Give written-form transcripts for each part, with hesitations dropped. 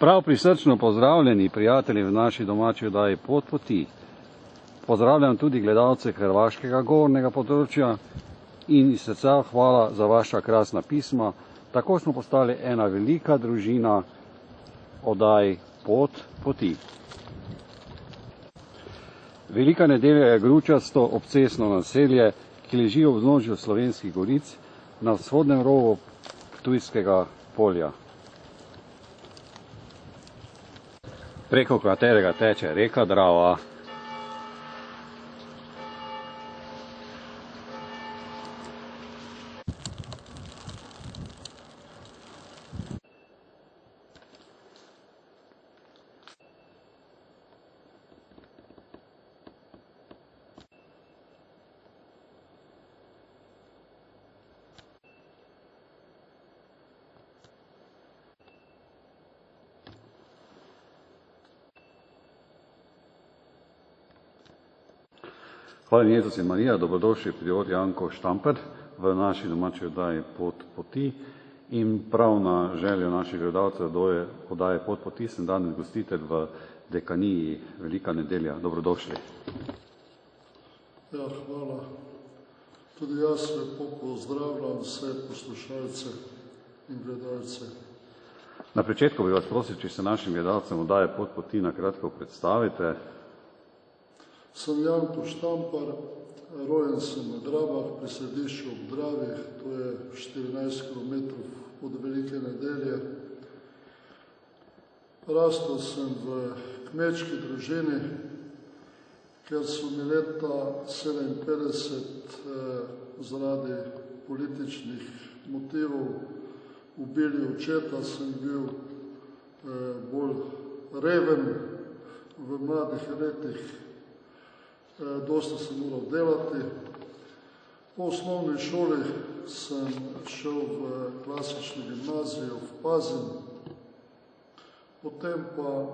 Prav prisrčno pozdravljeni prijatelji v naši domači oddaji Pot poti. Pozdravljam tudi gledalce hrvaškega gornjega področja in iz srca hvala za vaša krasna pisma. Tako smo postali ena velika družina oddaj Pot poti. Velika nedelja je gručasto obcestno naselje, ki leži ob vznožju Slovenskih goric na vzhodnem robu Ptujskega polja, preko katerega teče reka Drava. Hvala Jezus in Marija, dobrodošli prior Janko Štamper v naši domači oddaji Pot poti. In prav na željo naših gledalcev oddaje Pot poti sem danes gostitelj v dekaniji Velika nedelja. Dobrodošli. Ja, hvala. Tudi jaz lepo pozdravljam vse poslušalce in gledalce. Na začetku bi vas prosil, če se našim gledalcem oddaje Pot poti na kratko predstavite. Sem Janko Štampar, rojen sem na Drabah, pri središču ob Dravi, to je 14 km od Velike nedelje. Rastel sem v kmečki družini, ker so mi leta 57 zaradi političnih motivov ubili očeta, sem bil bolj reven v mladih letih. Dosta sem moral delati. Po osnovni šoli sem šel v klasično gimnazijo v Pazin, potem pa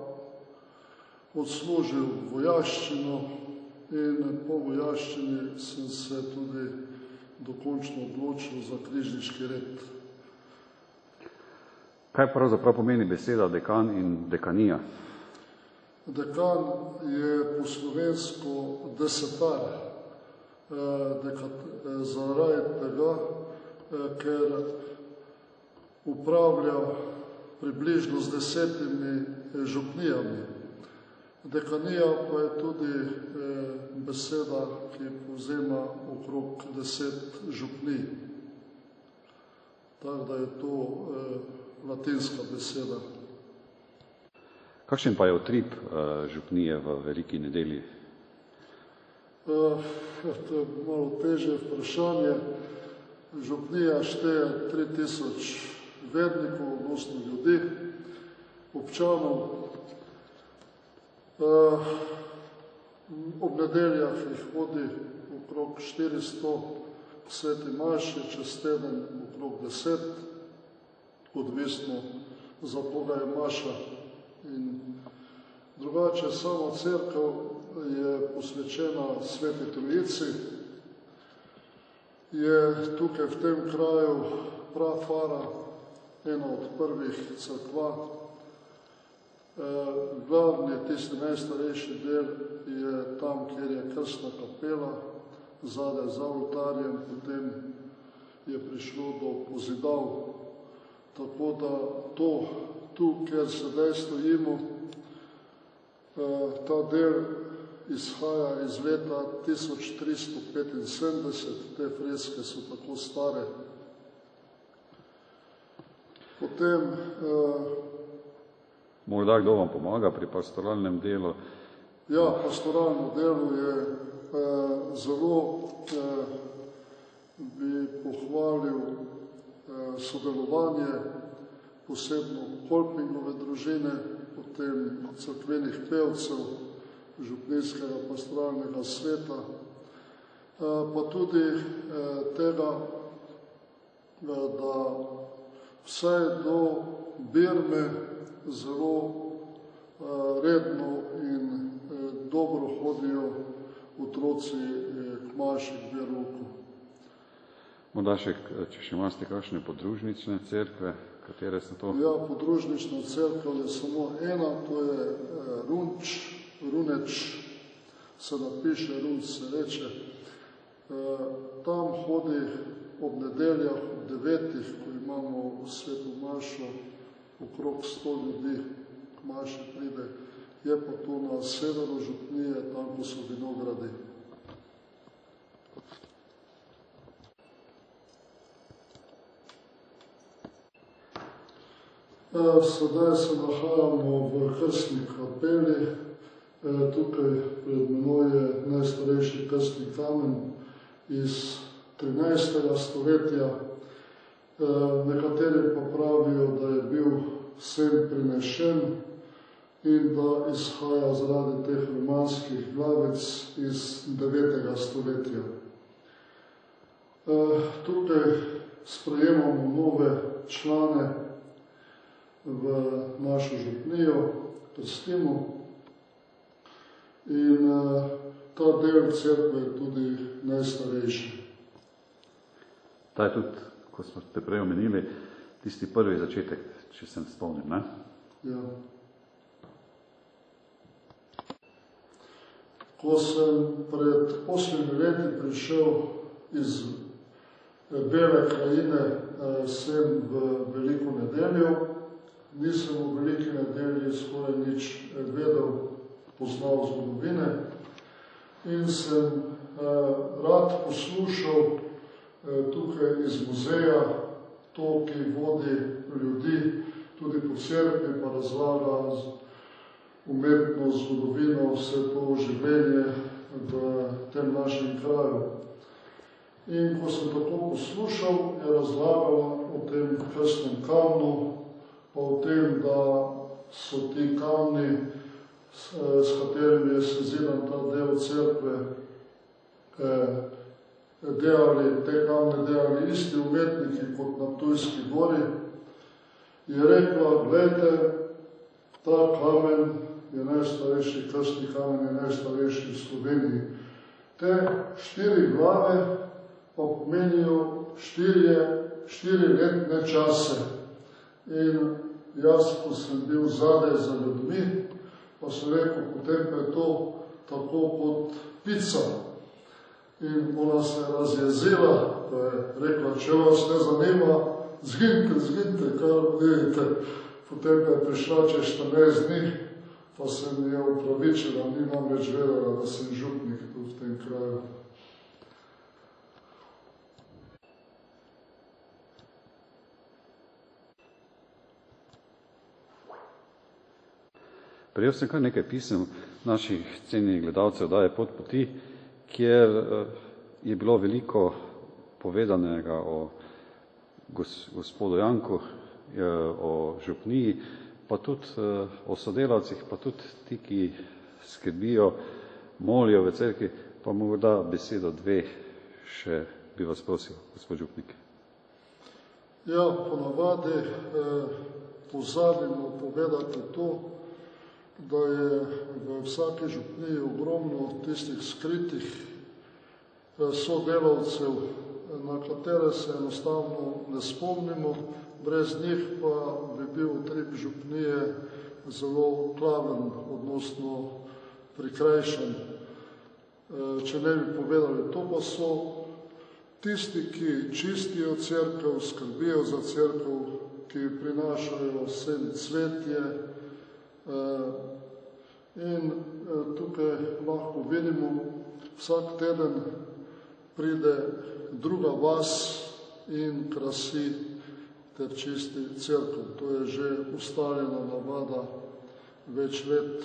odslužil vojaščino in po vojaščini sem se tudi dokončno odločil za križniški red. Kaj pravzaprav pomeni beseda dekan in dekanija? Dekan je po slovensko desetar, zaradi tega, ker upravlja približno z 10 župnijami. Dekanija pa je tudi beseda, ki povzema okrog 10 župnij. Tako da je to latinska beseda. Kakšen pa je utrip župnije v Veliki nedelji? To je malo težje vprašanje. Župnija šteje 3000 vernikov, odnosno ljudi, občanov. Ob nedeljah jih vodi okrog 400, sveti maši, čez teden okrog 10, odvisno za koga je maša. In drugače, sama cerkev je posvečena Sveti Trojici. Je tukaj v tem kraju prafara, ena od prvih cerkva. Glavni, tisti najstarejši del je tam, kjer je krstna kapela, zadaj za oltarjem, potem je prišlo do pozidav. Tako da to, tu, kjer sedaj stojimo, ta del izhaja iz leta 1375, te freske so tako stare. Potem morda kdo vam pomaga pri pastoralnem delu? Ja, pastoralno delo je zelo, bi pohvalil sodelovanje, posebno Kolpingove družine, potem cerkvenih pevcev, župnijskega pastoralnega sveta, pa tudi tega, da vsaj do Birme zelo redno in dobro hodijo otroci k maši, k verouku. Morda še, če še imate kakšne podružnične cerkve? Katere so to? Ja, podružnična cerkev je samo ena, to je Runeč, se napiše, Runč se reče. Tam hodi ob nedeljah, ob 9, ko imamo sveto mašo, okrog 100 ljudi k maši pride. Je pa to na severu župnije, tam, ko so vinogradi. Sedaj se nahajamo v krstni kapeli. Tukaj pred menoj je najstarejši krstni kamen iz 13. stoletja. Nekateri pa pravijo, da je bil sem prinešen in da izhaja zaradi teh romanskih glavic iz 9. stoletja. Tukaj sprejemamo nove člane v našo župnijo, krstimo, in ta del cerkve je tudi najstarejši. Ta je tudi, ko smo te prej omenili, tisti prvi začetek, če se spomnim, ne? Ja. Ko sem pred 8 leti prišel iz Bele krajine sem v Veliko nedeljo, nisem v Veliki nedelji skoraj nič vedel, poznal zgodovine in sem rad poslušal tukaj iz muzeja to, ki vodi ljudi tudi po cerkvi, pa razlaga umetno zgodovino, vse to življenje v tem našem kraju. In ko sem tako poslušal, je razlagala o tem krstnem kamnu, pa o tem, da so ti kamni, s katerimi je sezidan ta del cerkve, te kamne delali isti umetniki kot na Ptujski gori, je rekla, gledajte, ta kamen je najstarejši, krstni kamen je najstarejši v Sloveniji. Te 4 glave pa pomenijo 4 letne čase. In jaz, ko sem bil zadaj za ljudmi, pa sem rekel, potem pa je to tako kot pica. In ona se je razjezila, pa je rekla, če vas ne zanima, zginite, kar vidite. Potem pa je prišla čez 14 dni, pa se mi je opravičila, ni namreč vedela, da sem župnik tu v tem kraju. Prejel sem kar nekaj pisem naših cenjenih gledalcev oddaje Pot poti, kjer je bilo veliko povedanega o gospodu Janku, o župniji, pa tudi o sodelavcih, pa tudi ti, ki skrbijo, molijo v cerkvi, pa morda besedo 2 še bi vas prosil, gospod župnik. Ja, ponavadi pozabimo povedati to, da je v vsaki župniji ogromno tistih skritih sodelavcev, na katere se enostavno ne spomnimo, brez njih pa bi bil utrip župnije zelo klaven, odnosno prikrajšan. Če ne bi povedali, to pa so tisti, ki čistijo cerkev, skrbijo za cerkev, ki prinašajo sem cvetje, in tukaj lahko vidimo, vsak teden pride druga vas in krasi ter čisti cerkev. To je že ustaljena navada več let.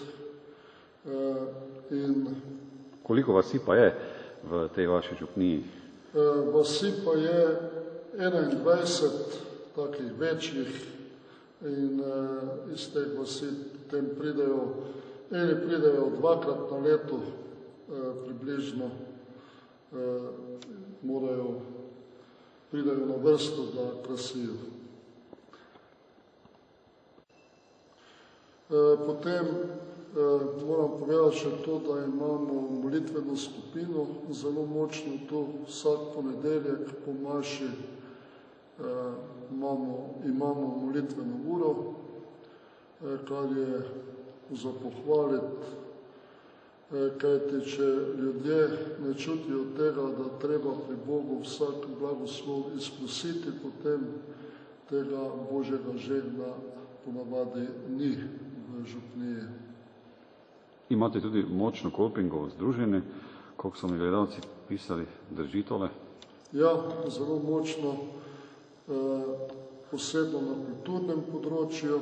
Koliko vasi pa je v tej vaši župniji? Vasi pa je 21 takih večjih in iz teh vasi potem pridejo, eni pridejo 2-krat na leto približno, pridejo na vrsto, da krasijo. Potem moram povedati še to, da imamo molitveno skupino, zelo močno to vsak ponedeljek po maši imamo molitveno uro, kar je za pohvaliti, kajti če ljudje ne čutijo tega, da treba pri Bogu vsak blagoslov izprositi, potem tega Božjega žegna ponavadi ni v župniji. Imate tudi močno kolpingovo združenje, koliko so mi gledalci pisali, drži tole? Ja, zelo močno, posebno na kulturnem področju.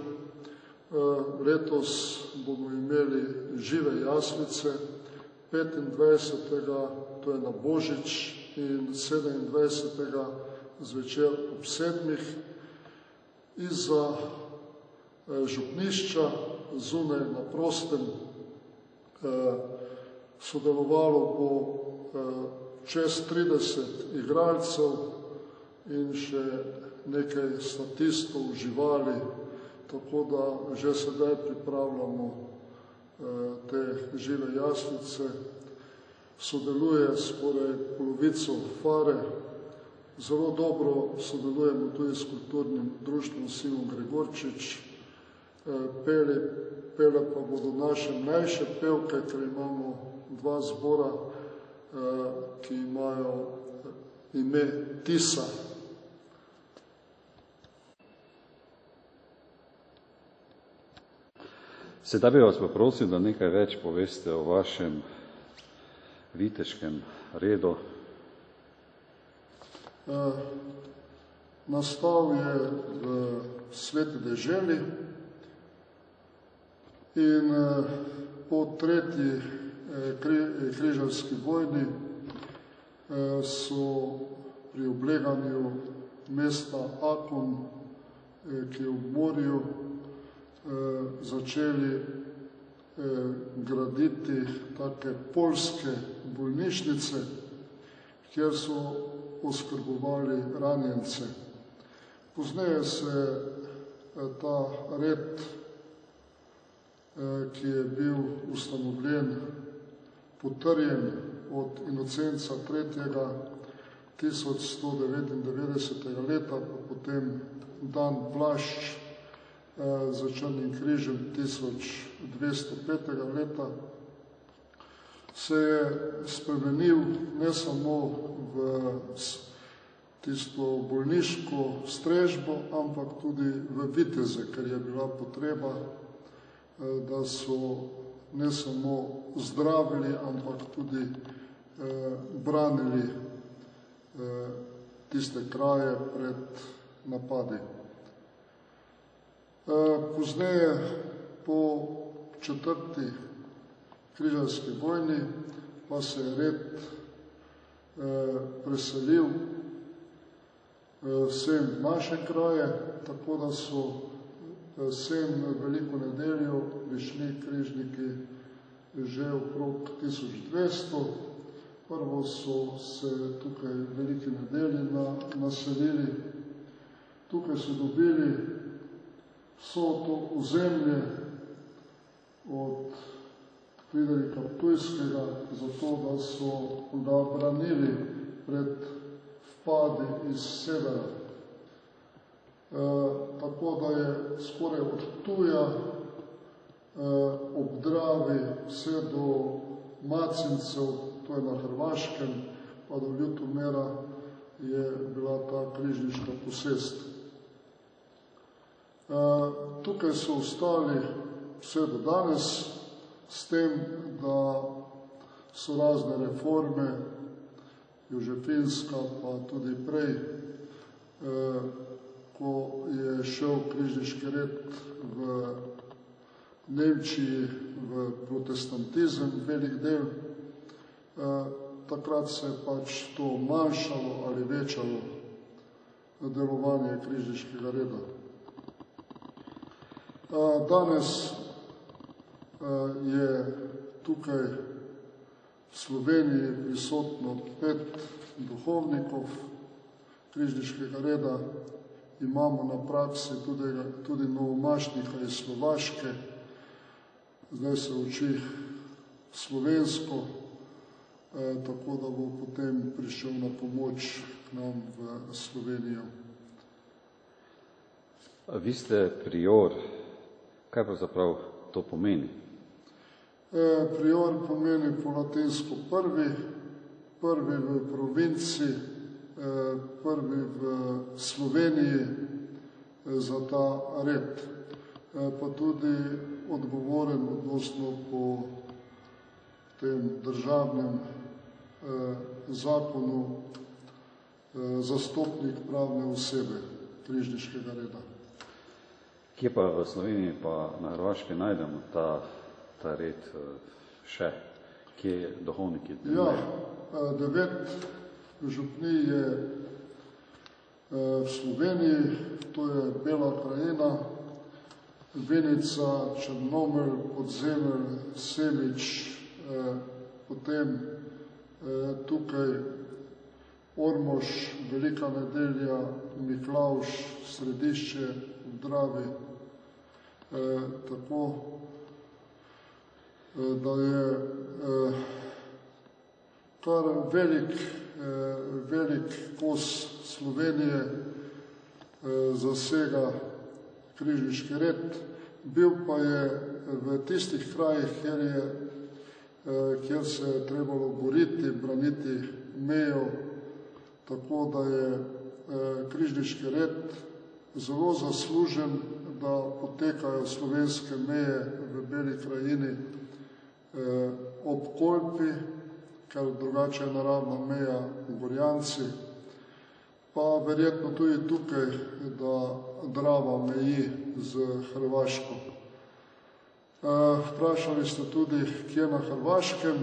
Letos bomo imeli žive jaslice, 25. to je na Božič in 27. zvečer ob 7. Izza župnišča, zunaj na prostem, sodelovalo bo čez 30 igralcev in še nekaj statistov, živali, tako da že sedaj pripravljamo te žive jaslice. Sodeluje skoraj polovico Fare, zelo dobro sodelujemo tudi s kulturnim društvom Simon Gregorčič, pele pa bodo naše mlajše pevke, ker imamo dva zbora, ki imajo ime Tisa. Sedaj bi vas poprosil, da nekaj več poveste o vašem viteškem redu. Nastal je v Sveti deželi in po tretji križarski vojni so pri obleganju mesta Akon, ki je v morju, začeli graditi take poljske bolnišnice, kjer so oskrbovali ranjence. Pozneje se ta red, ki je bil ustanovljen, potrjen od Inocenca III. 1199. leta, pa potem dan Plašč za Črnim križem 1205. leta, se je spremenil ne samo v tisto bolniško strežbo, ampak tudi v viteze, ker je bila potreba, da so ne samo zdravili, ampak tudi branili tiste kraje pred napadi. Pozneje, po četrti križarski vojni, pa se je red preselil sem naše kraje, tako da so sem Veliko nedeljo prišli križniki že okrog 1200. Prvo so se tukaj v Veliki nedelji naselili. Tukaj so dobili vso to ozemlje od Friderika Ptujskega, zato da so ga branili pred vpadi iz severa. Tako da je skoraj od Ptuja ob Dravi vse do Macincev, to je na Hrvaškem, pa do Ljutomera je bila ta križniška posest. Tukaj so ostali vse do danes, s tem, da so razne reforme, Jožefinska, pa tudi prej, ko je šel križniški red v Nemčiji v protestantizem, velik del, takrat se je pač to manjšalo ali večalo delovanje križniškega reda. Danes je tukaj v Sloveniji prisotno 5 duhovnikov križniškega reda. Imamo na praksi tudi novomašnika iz Slovaške, zdaj se uči slovensko, tako da bo potem prišel na pomoč k nam v Slovenijo. Vi ste prior. Kaj pravzaprav to pomeni? Prior pomeni po latinsko prvi v provinci, prvi v Sloveniji za ta red, pa tudi odgovoren odnosno po tem državnem zakonu zastopnik pravne osebe križniškega reda. Kje pa v Sloveniji pa na Hrvaškem najdemo ta red še? Kje duhovniki delujejo? 9 župnij je v Sloveniji, to je Bela krajina, Vinica, Črnomelj, Podzemelj, Semič, potem tukaj Ormož, Velika Nedelja, Miklavž, Središče v Dravi, tako da je kar velik kos Slovenije zasega križniški red, bil pa je v tistih krajih, kjer se je trebalo boriti, braniti mejo, tako da je križniški red zelo zaslužen, da potekajo slovenske meje v Beli krajini ob Kolpi, ker drugače je naravna meja v Gorjanci, pa verjetno tudi tukaj, da Drava meji z Hrvaško. Vprašali ste tudi, kje na Hrvaškem.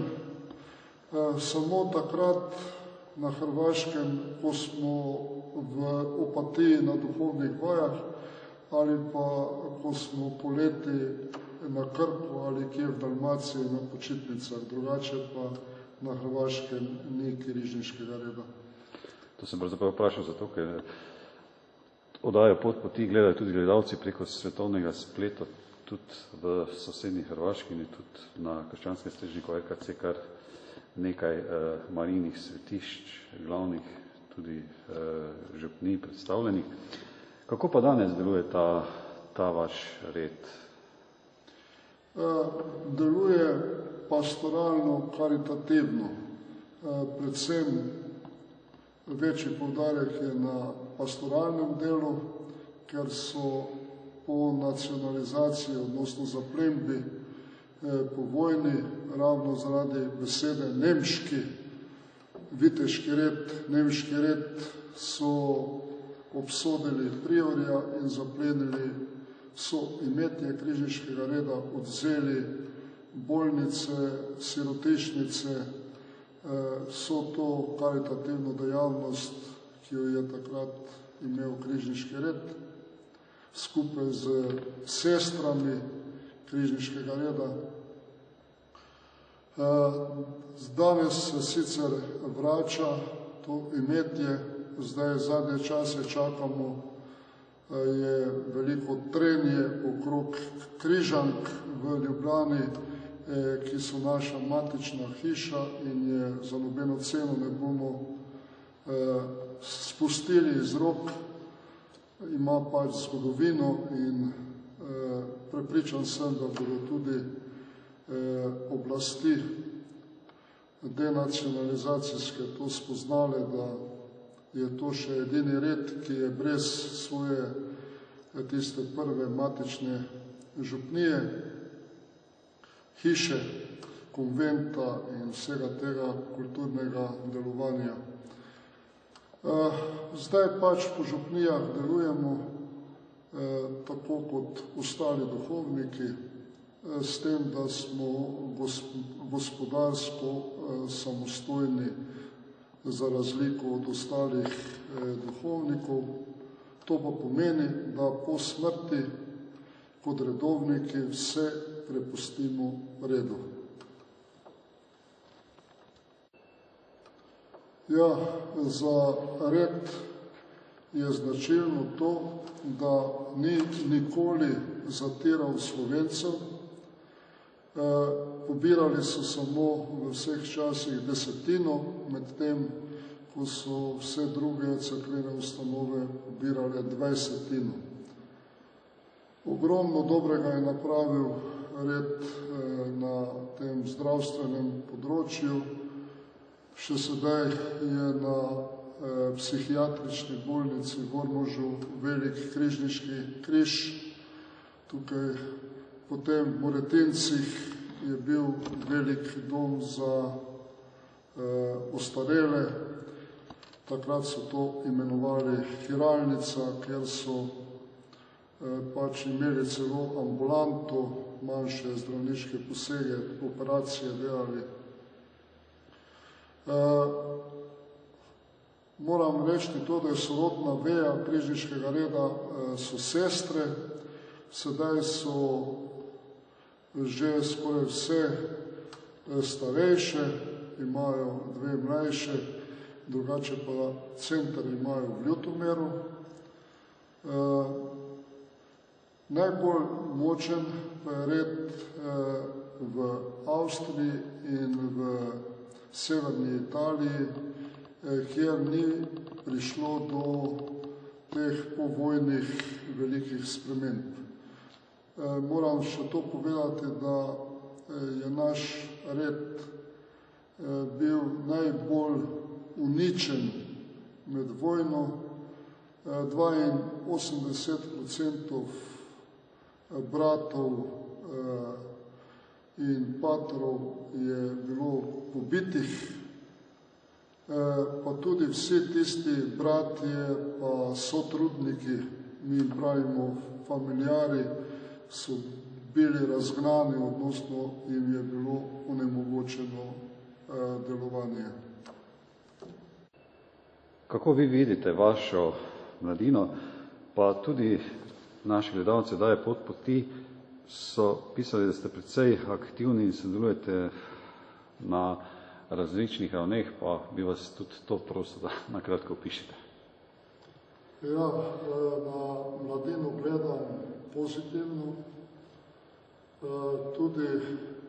Samo takrat na Hrvaškem, ko smo v Opatiji na duhovnih vajah ali pa ko smo poleti na Krku ali kje v Dalmaciji na počitnicah, drugače pa na Hrvaškem ni križniškega reda. To sem pravzaprav vprašal zato, ker oddajo Pot poti gledajo tudi gledalci preko svetovnega spleta, tudi v sosednji Hrvaški in tudi na krščanskem strežniku RKC kar nekaj marijnih svetišč, glavnih tudi župnij predstavljenih. Kako pa danes deluje ta vaš red? Deluje pastoralno, karitativno. Predvsem večji poudarek je na pastoralnem delu, ker so po nacionalizaciji, odnosno zaplembi po vojni, ravno zaradi besede nemški, viteški red, nemški red, so obsodili priorja in zaplenili so imetje križniškega reda, odzeli bolnice, sirotišnice, so to karitativno dejavnost, ki jo je takrat imel križniški red, skupaj z sestrami križniškega reda. Danes se sicer vrača to imetje, zdaj zadnje čase čakamo, je veliko trenje okrog Križank v Ljubljani, ki so naša matična hiša in je za nobeno ceno ne bomo spustili iz rok, ima pač zgodovino in prepričan sem, da bodo tudi oblasti denacionalizacijske to spoznale, da je to še edini red, ki je brez svoje tiste prve matične župnije, hiše, konventa in vsega tega kulturnega delovanja. Zdaj pač po župnijah delujemo tako kot ostali duhovniki, s tem, da smo gospodarsko samostojni za razliko od ostalih duhovnikov. To pa pomeni, da po smrti kot redovniki vse prepustimo redu. Ja, za red je značilno to, da ni nikoli zatiral Slovencev. Pobirali so samo v vseh časih desetino, medtem ko so vse druge cerkvene ustanove pobirale dvajsetino. Ogromno dobrega je napravil red na tem zdravstvenem področju. Še sedaj je na psihiatrični bolnici v Ormožu velik križniški križ. Tukaj potem v Moretincih je bil velik dom za ostarele. Takrat so to imenovali hiralnica, ker so pač imeli celo ambulanto, manjše zdravniške posege, operacije delali. Moram reči to, da je sorodna veja križniškega reda so sestre. Sedaj so že skoraj vse starejše, imajo dve mlajše, drugače pa center imajo v Ljutomeru. Najbolj močen pa je red v Avstriji in v severni Italiji, kjer ni prišlo do teh povojnih velikih sprememb. Moram še to povedati, da je naš red bil najbolj uničen med vojno. 82% bratov in patrov je bilo pobitih, pa tudi vsi tisti bratje pa sotrudniki, mi jim pravimo familiari, so bili razgnani, odnosno jim je bilo onemogočeno delovanje. Kako vi vidite vašo mladino, pa tudi naši gledalci daje pot poti, so pisali, da ste precej aktivni in sodelujete na različnih ravneh, pa bi vas tudi to prosil, da na kratko opišete. Ja, na mladino gledam pozitivno. Tudi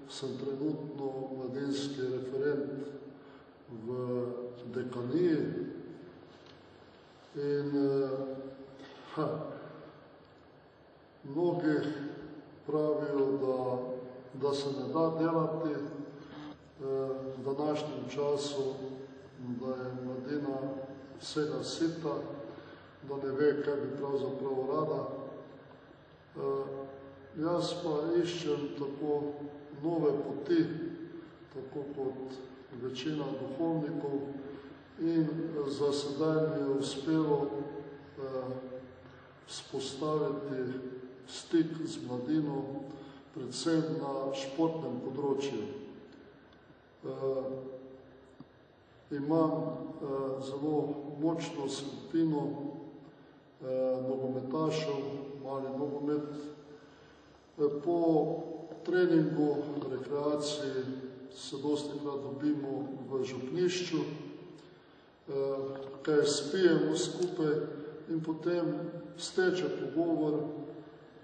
sem trenutno mladinski referent v dekaniji in mnogi pravijo, da se ne da delati v današnjem času, da je mladina vsega sita, da ne ve, kaj bi pravzaprav rada. Jaz pa iščem tako nove poti, tako kot večina duhovnikov, in za sedaj mi je uspelo vzpostaviti stik z mladino, predvsem na športnem področju. Imam zelo močno skupino nogometašev, mali nogomet. Po treningu, rekreaciji se dostikrat dobimo v župnišču, kaj spijemo skupaj in potem steče pogovor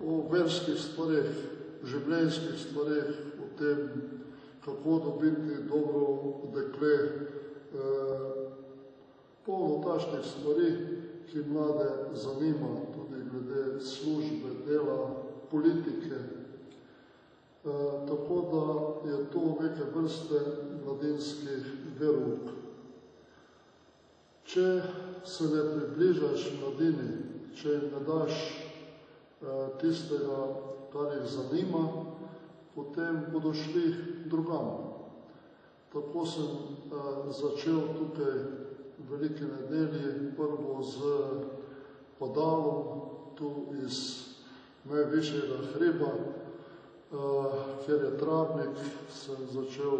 o verskih stvareh, življenjskih stvareh, o tem, kako dobiti dobro dekle, polno takšnih stvari, ki mlade zanima, tudi glede službe, dela, politike. Tako da je to neke vrste mladinski verouk. Če se ne približaš mladini, če jim ne daš tistega, kar jih zanima, potem bodo šli drugam. Tako sem začel tukaj v Veliki nedelji prvo z padalom, tu iz najvišjega hriba, kjer je travnik, sem začel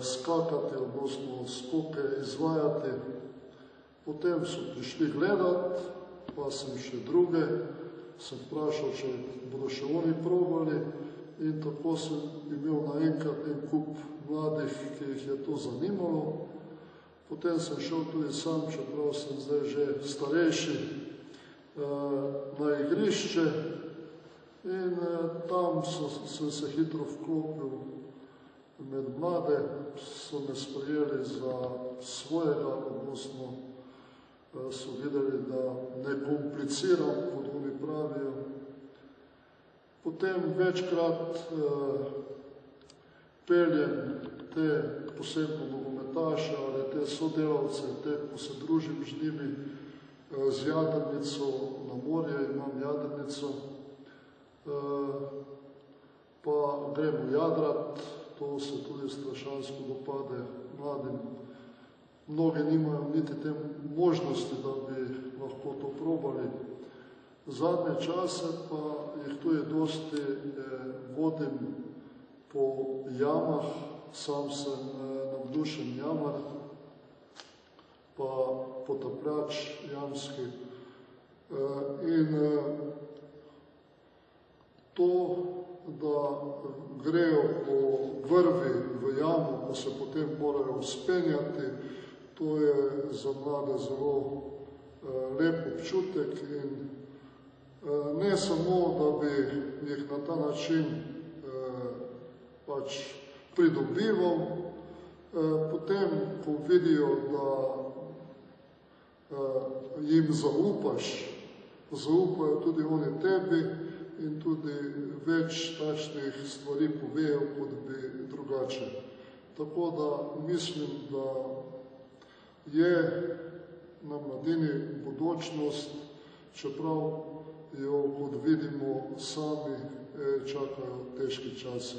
skakati, odnosno skoke izvajati. Potem so prišli gledat, pa sem še druge, sem vprašal, če bodo še oni probali, in tako sem imel naenkrat en kup mladih, ki jih je to zanimalo. Potem sem šel tudi sam, čeprav sem zdaj že starejši, na igrišče in tam sem se hitro vklopil med mlade, so me sprejeli za svojega, odnosno so videli, da ne kompliciram, kot oni pravijo, Potem večkrat peljem te posebno nogometaše ali te sodelavce, ko se družim z njimi z jadrnico na morje, imam jadrnico, pa gremo jadrat, to se tudi strašansko dopade mladim. Mnogi nimajo niti te možnosti, da bi lahko to probali. Zadnje čase pa jih tudi dosti vodim po jamah, sam sem navdušen jamar, pa potapljač jamski. In to, da grejo po vrvi v jamo, ko se potem morajo vzpenjati, to je za mlade zelo lep občutek in ne samo, da bi jih na ta način pač pridobival, potem, ko vidijo, da jim zaupajo tudi oni tebi in tudi več takšnih stvari povejo, kot bi drugače. Tako da mislim, da je na mladini budućnost, čeprav jo, kot vidimo, sami čakajo težki časi.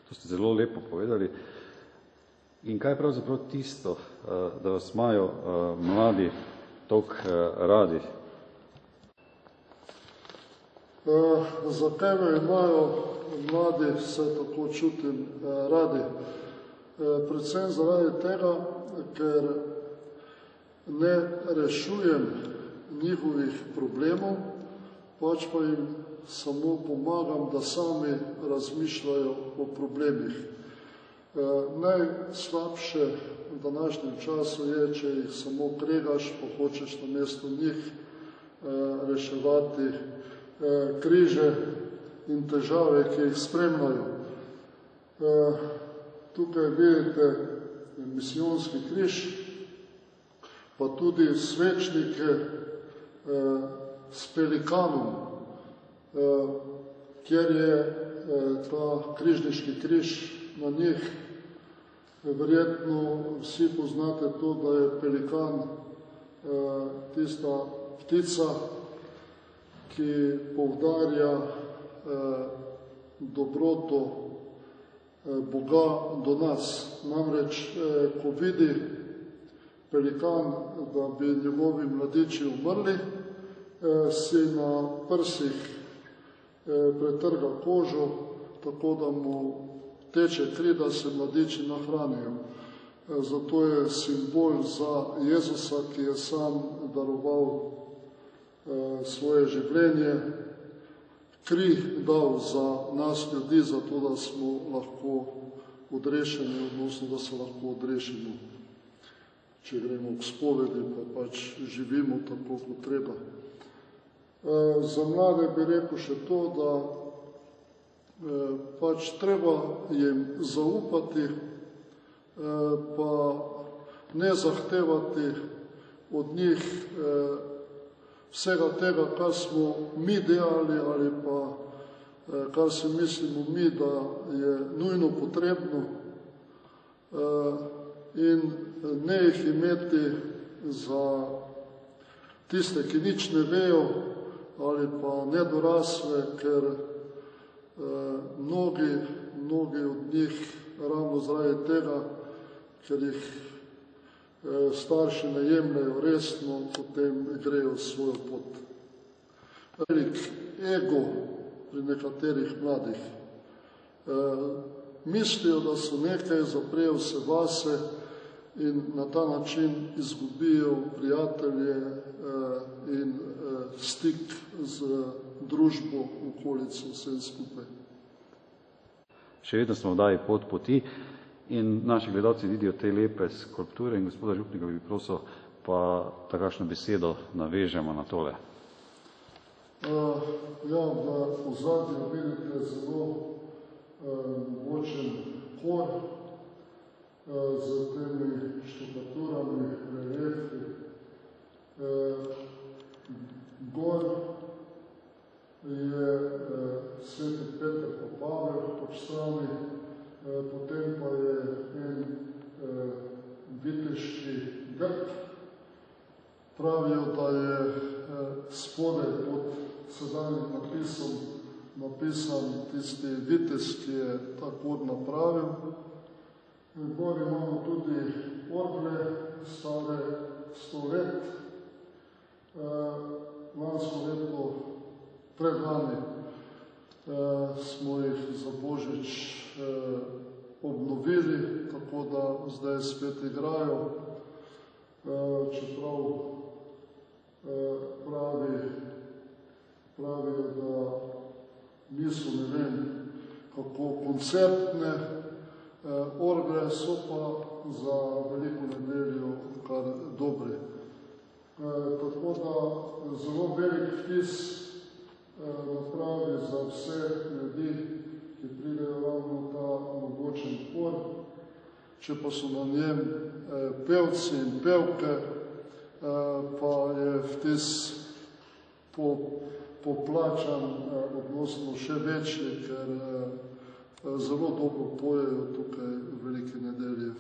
To ste zelo lepo povedali. In kaj je pravzaprav tisto, da vas imajo mladi toliko radi? Zakaj me imajo mladi, vse tako čutim, radi? Predvsem zaradi tega, ker ne rešujem njihovih problemov, pač pa jim samo pomagam, da sami razmišljajo o problemih. Najslabše v današnjem času je, če jih samo kregaš, pa hočeš namesto njih reševati križe in težave, ki jih spremljajo. Tukaj vidite misijonski križ, pa tudi svečnike s pelikanom, kjer je ta križniški križ na njih. Verjetno vsi poznate to, da je pelikan tista ptica, ki poudarja dobroto Boga do nas. Namreč, ko vidi pelikan, da bi njegovi mladiči umrli, si na prsih pretrga kožo, tako da mu teče kri, da se mladiči nahranijo. Zato je simbol za Jezusa, ki je sam daroval svoje življenje, kri dal za nas ljudi, zato da smo lahko odrešeni, odnosno da se lahko odrešimo. Če gremo k spovedi, pa pač živimo tako, kot treba. Za mlade bi rekel še to, da pač treba jim zaupati, pa ne zahtevati od njih vsega tega, kar smo mi delali ali pa kar si mislimo mi, da je nujno potrebno, in ne jih imeti za tiste, ki nič ne vejo ali pa nedorasle, ker mnogi od njih ravno zaradi tega, ker jih starši ne jemljajo resno, potem grejo svojo pot. Velik ego pri nekaterih mladih. Mislijo, da so nekaj, zaprejo se vase in na ta način izgubijo prijatelje in stik z družbo, okolico, vsem skupaj. Še vedno smo v oddaji Pot poti in naši gledalci vidijo te lepe skulpture in gospoda župnika bi prosil, pa takšno besedo navežemo na tole. Ja, v ozadju vidite zelo močen kor z temi štukaturami, reliefi. Gor je grb. Pravijo, da je spodaj pod sedanjim napisom napisan tisti vitez, ki je ta kod napravil. Gor imamo tudi orgle, stare 100 let. Lansko leto, predlani, smo jih za Božič obnovili, tako da zdaj spet igrajo, čeprav pravijo, da niso, ne vem, kako koncertne, orgle so pa za veliko nedeljo kar dobre. Tako da zelo velik vtis napravi za vse ljudi, ki pridejo ravno na ta mogočen hor. Če pa so na njem pevci in pevke, pa je vtis poplačan, odnosno še večji, ker zelo dobro pojejo tukaj velike nedelje.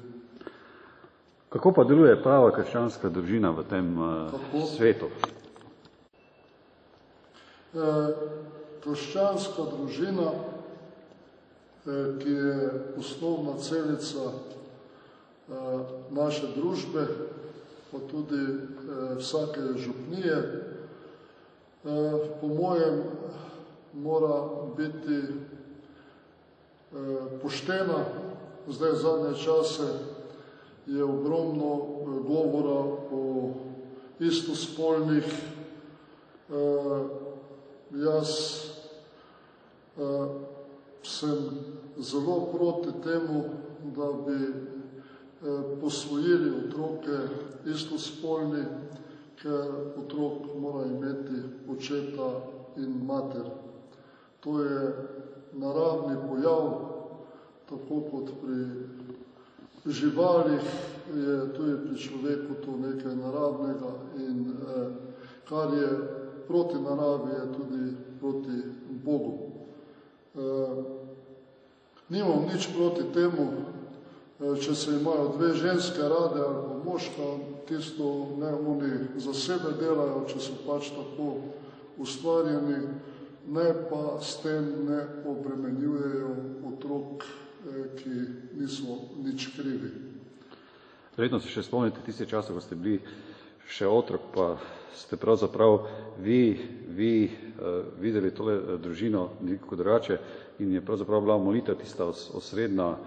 Kako pa deluje prava krščanska družina v tem svetu? Krščanska družina, ki je osnovna celica naše družbe, pa tudi vsake župnije, po mojem mora biti poštena. Zdaj zadnje čase je ogromno govora o istospolnih. Jaz sem zelo proti temu, da bi posvojili otroke istospolni, ker otrok mora imeti očeta in mater. To je naravni pojav, tako kot pri živalih je tudi pri človeku to nekaj naravnega in kar je proti naravi, je tudi proti Bogu. Nimam nič proti temu, če se imajo dve ženske rade ali pa moška, tisto ne oni za sebe delajo, če so pač tako ustvarjeni, ne pa s tem ne obremenjujejo otrok, ki niso nič krivi. Verjetno se še spomnite tiste čase, ko ste bili še otrok, pa ste pravzaprav vi videli tole družino nekako drugače in je pravzaprav bila molitev tista osrednja,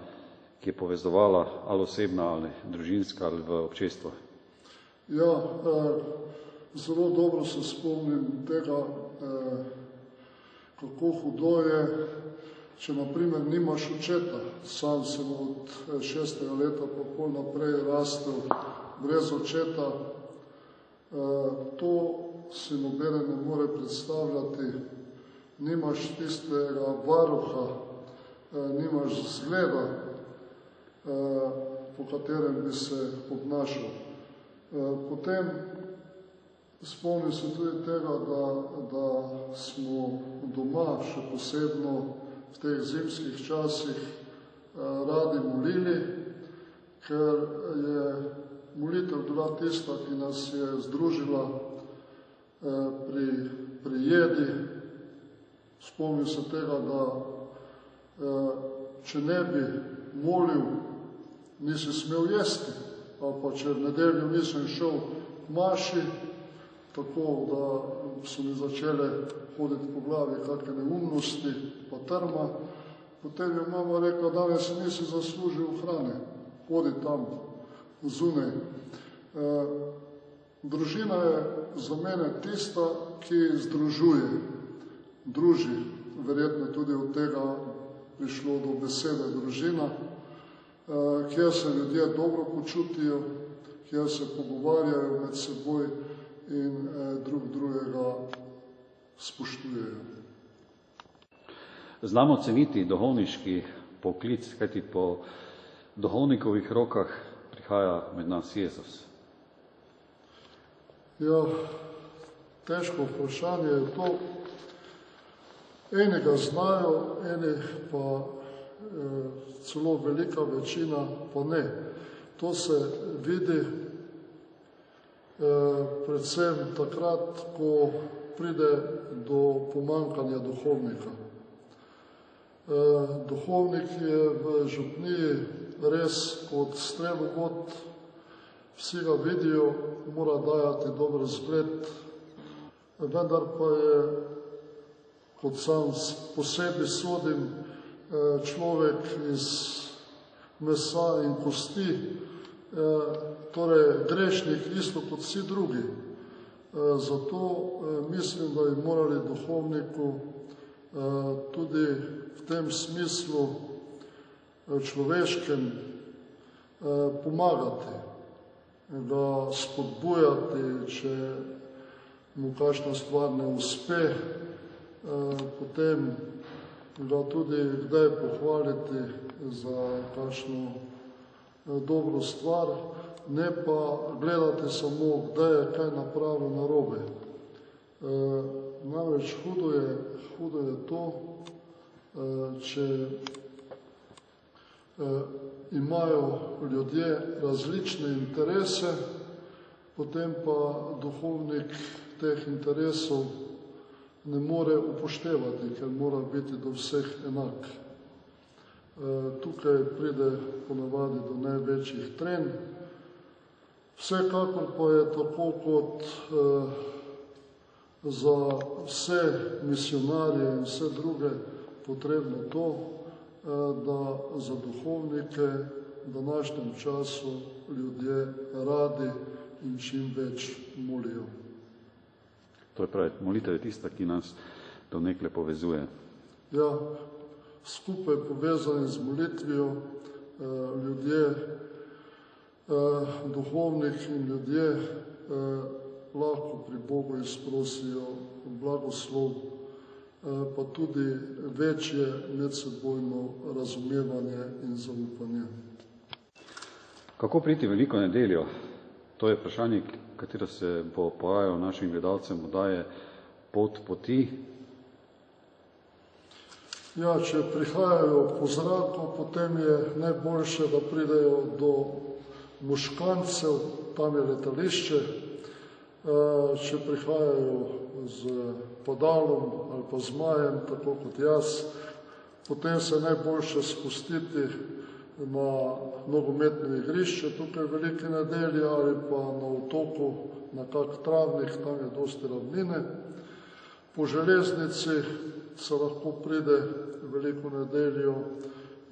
ki je povezovala ali osebna ali družinska ali v občestvo. Ja, zelo dobro se spomnim tega, kako hudo je, če na primer nimaš očeta. Sam sem od 6. leta pa pol naprej rastel brez očeta. To si nobene ne more predstavljati. Nimaš tistega varuha, nimaš zgleda, po katerem bi se obnašal. Potem spomnim se tudi tega, da smo doma, še posebno v teh zimskih časih, radi molili, ker je molitev bila tista, ki nas je združila pri jedi. Spomnim se tega, da če ne bi molil, nisi smel jesti, ali pa če v nedeljo nisem šel k maši, tako da so mi začele hoditi po glavi kakšne neumnosti, pa trma. Potem je mama rekla, danes nisi zaslužil hrane, hodi tam zunaj. Družina je za mene tista, ki združuje, druži. Verjetno tudi od tega prišlo do besede družina, kjer se ljudje dobro počutijo, kjer se pogovarjajo med seboj in drug drugega spoštujejo. Znamo ceniti duhovniški poklic, kajti po duhovnikovih rokah prihaja med nas Jezus. Ja, težko vprašanje je to. Eni ga znajo, eni pa celo velika večina pa ne. To se vidi predvsem takrat, ko pride do pomankanja duhovnika. Duhovnik je v župniji res kot strelovod, vsi ga vidijo, mora dajati dober zgled, vendar pa je, kot sam posebej sodim, človek iz mesa in kosti, torej grešnik isto kot vsi drugi. Zato mislim, da bi morali duhovniku tudi v tem smislu človeškem pomagati, ga spodbujati, če mu kakšna stvar ne uspe, potem ga tudi kdaj pohvaliti za kakšno dobro stvar, ne pa gledati samo, kdaj je kaj napravil narobe. Namreč hudo je to, če imajo ljudje različne interese, potem pa duhovnik teh interesov ne more upoštevati, ker mora biti do vseh enak. Tukaj pride ponavadi do največjih trenj. Vsekakor pa je tako kot za vse misionarje in vse druge potrebno to, da za duhovnike v današnjem času ljudje radi in čim več molijo. To je pravi, molitev je tista, ki nas do nekle povezuje. Ja, skupaj povezani z molitvijo ljudje, duhovniki in ljudje lahko pri Bogu izprosijo blagoslov, pa tudi večje medsebojno razumevanje in zaupanje. Kako priti veliko nedeljo? To je vprašanje, katero se bo porajal našim gledalcem oddaje Pot poti. Ja, če prihajajo po zraku, potem je najboljše, da pridejo do Moškancev, tam je letališče. Če prihajajo z Podalom ali pa z Majem, tako kot jaz, potem se najboljše spustiti na nogometno igrišče tukaj v Veliki Nedelji ali pa na otoku, na kak travnik, tam je dosti ravnine. Po železnici se lahko pride Veliko nedeljo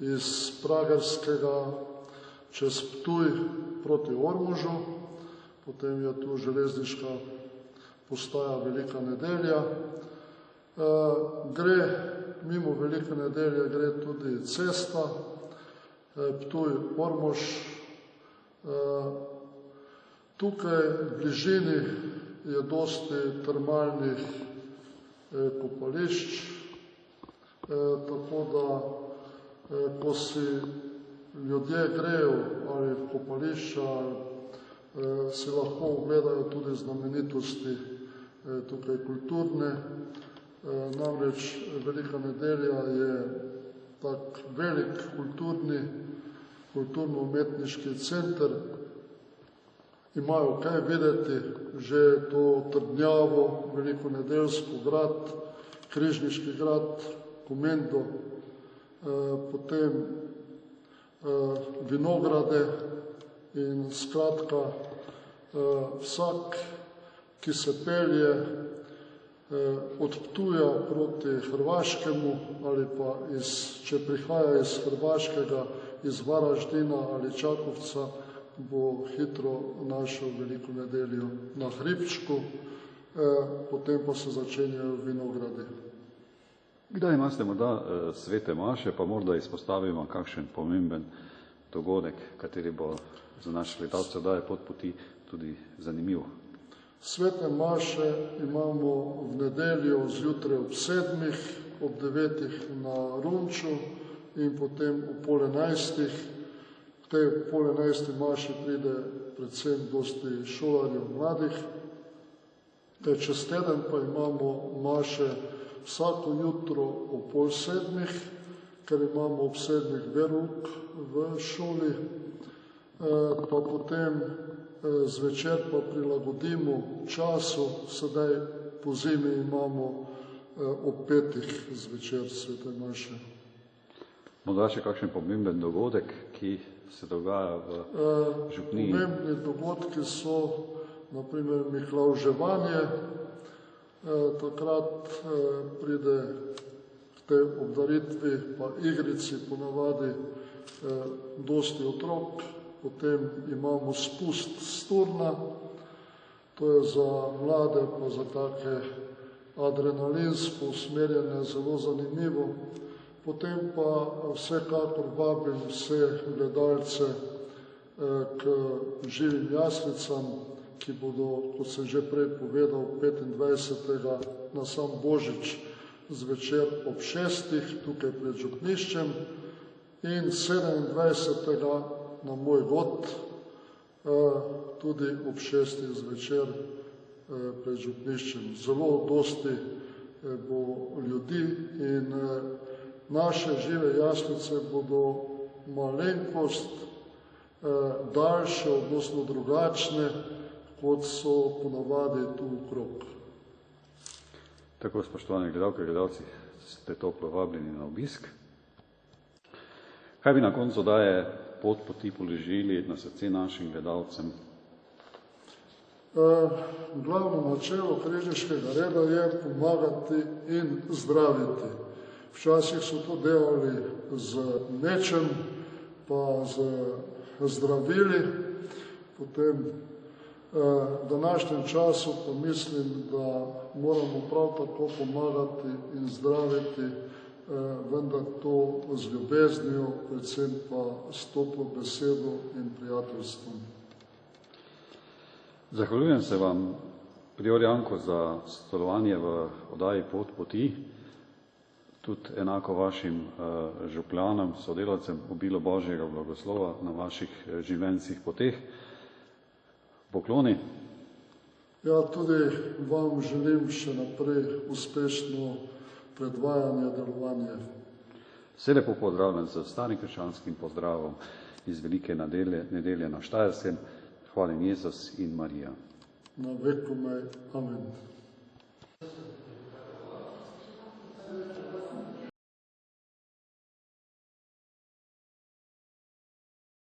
iz Pragerskega čez Ptuj proti Ormožu, potem je tu železniška postaja Velika Nedelja. Mimo Velike Nedelje gre tudi cesta Ptuj-Ormož. Tukaj v bližini je dosti termalnih kopališč, tako da ko si ljudje grejo ali v kopališča, si lahko ogledajo tudi znamenitosti tukaj kulturne. Namreč Velika Nedelja je tak velik kulturno-umetniški center. Imajo kaj videti, že to trdnjavo, Velikonedeljsko grad, Križniški grad, Komendo, potem vinograde in skratka vsak, ki se pelje od Ptuja proti Hrvaškemu ali pa če prihaja iz Hrvaškega, iz Varaždina ali Čakovca, bo hitro našel Veliko nedeljo na hribčku, potem pa se začenjajo vinogradi. Kdaj imate morda svete maše, pa morda izpostavimo kakšen pomemben dogodek, kateri bo za naše gledalce oddaje Pot poti tudi zanimiv? Svete maše imamo v nedeljo zjutraj ob 7, ob 9 na Runču in potem ob 10:30. V tej 10:30 maši pride predvsem dosti šolarjev mladih. Čez teden pa imamo maše vsako jutro ob 6:30, ker imamo ob 7 verouk v šoli, pa potem zvečer pa prilagodimo času, sedaj po zimi imamo ob 5. zvečer svete maše. Morda še kakšen pomemben dogodek, ki se dogaja v župniji? Pomembni dogodki so na primer Miklavževanje. Takrat pride k tej obdaritvi pa igrici ponavadi dosti otrok. Potem imamo spust s turna, to je za mlade pa za take adrenalinsko usmerjene zelo zanimivo. Potem pa vsekakor vabim vse gledalce k živim jaslicam, ki bodo, kot sem že prej povedal, 25. na sam Božič zvečer ob 6. tukaj pred župniščem in 27. na moj god tudi ob 6. zvečer pred župniščem. Zelo dosti bo ljudi in naše žive jaslice bodo malenkost daljše, odnosno drugačne, kot so ponavadi tu okrog. Tako, spoštovani gledalke in gledalci, ste toplo vabljeni na obisk. Kaj bi na koncu daje pot poti položili na srce našim gledalcem? Glavno načelo križniškega reda je pomagati in zdraviti. Včasih so to delali z mečem, pa z zdravili. Potem v današnjem času pa mislim, da moramo prav tako pomagati in zdraviti, vendar to z ljubeznijo, predvsem pa s toplo besedo in prijateljstvom. Zahvaljujem se vam, prior Janko, za sodelovanje v oddaji Pot poti, tudi enako vašim župljanom, sodelavcem, obilo Božjega blagoslova na vaših življenjskih poteh. Pokloni. Ja, tudi vam želim še naprej uspešno predvajanje, delovanje. Vse lepo pozdravljam z starim krščanskim pozdravom iz velike nedelje na Štajerskem. Hvala Jezus in Marija. Na vekomaj. Amen.